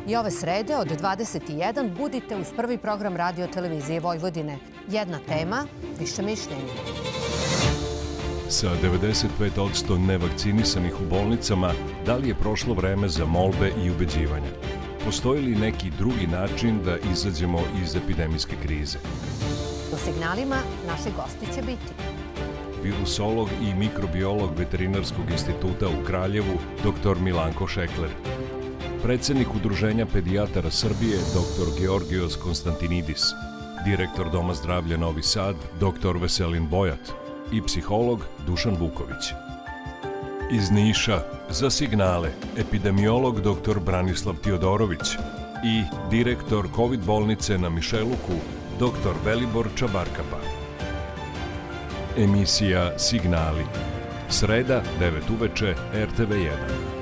I ove srede od 21 budite uz prvi program Radio televizije Vojvodine. Jedna tema, više mišljenja. Sa 95% nevakcinisanih u bolnicama, da li je prošlo vreme za molbe i ubeđivanja? Postoji li neki drugi način da izađemo iz epidemijske krize? U signalima naši gosti će biti Virusolog i mikrobiolog Veterinarskog instituta u Kraljevu, dr. Milanko Šekler. Predsednik Udruženja pedijatara Srbije, dr. Georgijos Konstantinidis. Direktor Doma zdravlja Novi Sad, dr. Veselin Bojat. I psiholog Dušan Vuković. Iz Niša za signale epidemiolog dr. Branislav Tiodorović i direktor COVID bolnice na Mišeluku dr. Velibor Čabarkapa. Emisija Signali. Sreda, 9 uveče, RTV1.